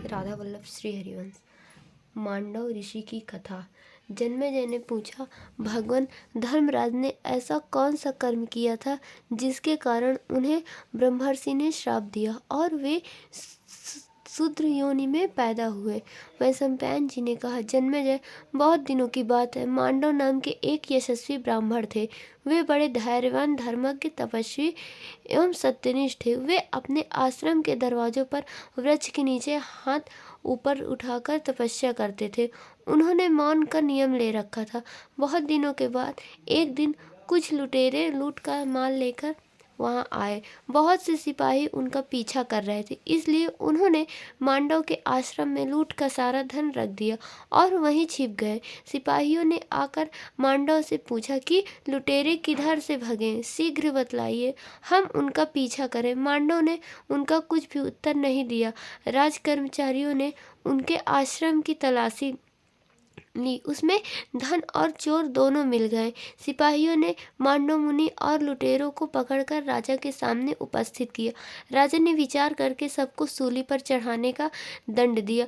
राधा वल्लभ श्री हरिवंश। मांडव ऋषि की कथा। जन्मेजय ने पूछा, भगवान, धर्मराज ने ऐसा कौन सा कर्म किया था जिसके कारण उन्हें ब्रह्मर्षि ने श्राप दिया और वे शूद्र योनि में पैदा हुए। वैशंपायन जी ने कहा, जन्मेजय, बहुत दिनों की बात है। मांडव नाम के एक यशस्वी ब्राह्मण थे। वे बड़े धैर्यवान, धर्मज्ञ, तपस्वी एवं सत्यनिष्ठ थे। वे अपने आश्रम के दरवाजों पर वृक्ष के नीचे हाथ ऊपर उठाकर तपस्या करते थे। उन्होंने मौन का नियम ले रखा था। बहुत दिनों के बाद एक दिन कुछ लुटेरे लूट का माल लेकर वहां आए। बहुत से सिपाही उनका पीछा कर रहे थे, इसलिए उन्होंने मांडव के आश्रम में लूट का सारा धन रख दिया और वहीं छिप गए। सिपाहियों ने आकर मांडव से पूछा कि लुटेरे किधर से भगे, शीघ्र बतलाइए, हम उनका पीछा करें। मांडव ने उनका कुछ भी उत्तर नहीं दिया। राज कर्मचारियों ने उनके आश्रम की तलाशी ली। उसमें धन और चोर दोनों मिल गए। सिपाहियों ने मांडव मुनि और लुटेरों को पकड़कर राजा के सामने उपस्थित किया। राजा ने विचार करके सबको सूली पर चढ़ाने का दंड दिया।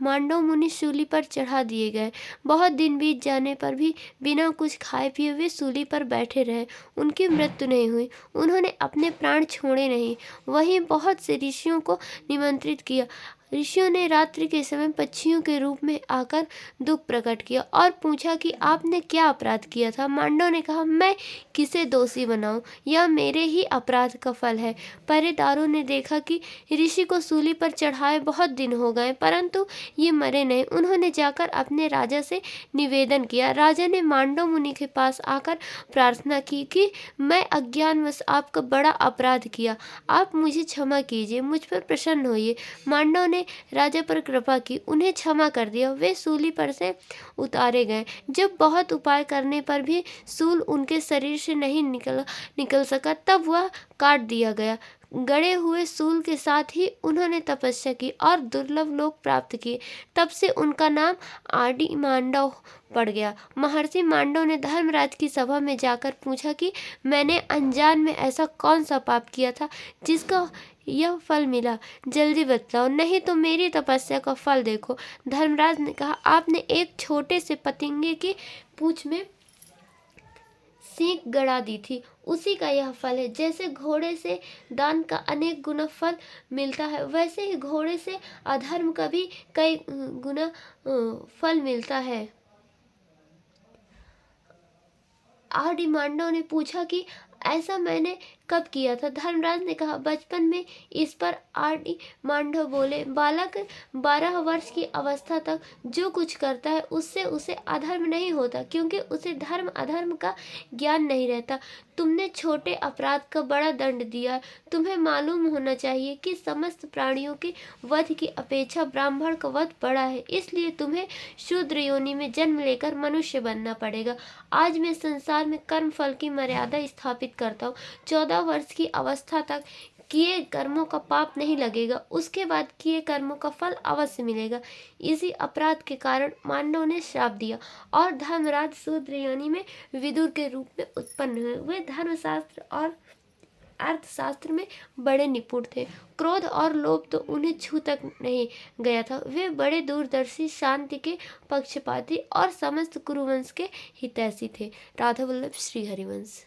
मांडव मुनि सूली पर चढ़ा दिए गए। बहुत दिन बीत जाने पर भी बिना कुछ खाए पिए वे सूली पर बैठे रहे। उनकी मृत्यु नहीं हुई। उन्होंने अपने प्राण छोड़े नहीं। वहीं बहुत से ऋषियों को निमंत्रित किया। ऋषियों ने रात्रि के समय पक्षियों के रूप में आकर दुख प्रकट किया और पूछा कि आपने क्या अपराध किया था। मांडव ने कहा, मैं किसे दोषी बनाऊं, यह मेरे ही अपराध का फल है। पहरेदारों ने देखा कि ऋषि को सूली पर चढ़ाए बहुत दिन हो गए, परंतु ये मरे नहीं। उन्होंने जाकर अपने राजा से निवेदन किया। राजा ने मांडव मुनि के पास आकर प्रार्थना की कि मैं अज्ञानवश आपका बड़ा अपराध किया, आप मुझे क्षमा कीजिए, मुझ पर प्रसन्न होइए। मांडव ने राजा पर कृपा की, उन्हें क्षमा कर दिया। वे सूली पर से उतारे गए। जब बहुत उपाय करने पर भी सूल उनके शरीर से नहीं निकल सका, तब वह काट दिया गया। गड़े हुए सूल के साथ ही उन्होंने तपस्या की और दुर्लभ लोक प्राप्त किए। तब से उनका नाम आदि मांडव पड़ गया। महर्षि मांडव ने धर्मराज की सभा में जाकर पूछा कि मैंने अनजान में ऐसा कौन सा पाप किया था जिसका यह फल मिला, जल्दी बतलाओ, नहीं तो मेरी तपस्या का फल देखो। धर्मराज ने कहा, आपने एक छोटे से पतंगे की पूंछ में सींग गड़ा दी थी, उसी का यह फल है। जैसे घोड़े से दान का अनेक गुना फल मिलता है, वैसे ही घोड़े से अधर्म का भी कई गुना फल मिलता है। आदि मांडव ने पूछा कि ऐसा मैंने कब किया था। धर्मराज ने कहा, बचपन में। इस पर आदि मांडव बोले, बालक 12 वर्ष की अवस्था तक जो कुछ करता है उससे उसे अधर्म नहीं होता, क्योंकि उसे धर्म अधर्म का ज्ञान नहीं रहता। तुमने छोटे अपराध का बड़ा दंड दिया। तुम्हें मालूम होना चाहिए कि समस्त प्राणियों के वध की अपेक्षा ब्राह्मण का वध बड़ा है, इसलिए तुम्हें शूद्र योनि में जन्म लेकर मनुष्य बनना पड़ेगा। आज मैं संसार में कर्म फल की मर्यादा स्थापित करता हूँ। 14 वर्ष की अवस्था तक किए कर्मों का पाप नहीं लगेगा, उसके बाद किए कर्मों का फल अवश्य मिलेगा। इसी अपराध के कारण मांडव ने श्राप दिया और धर्मराज शूद्र योनि में विदुर के रूप में उत्पन्न हुए। वे धर्मशास्त्र और अर्थशास्त्र में बड़े निपुण थे। क्रोध और लोभ तो उन्हें छू तक नहीं गया था। वे बड़े दूरदर्शी, शांति के पक्षपाती और समस्त कुरुवंश के हितैषी थे। राधा वल्लभ श्री हरिवंश।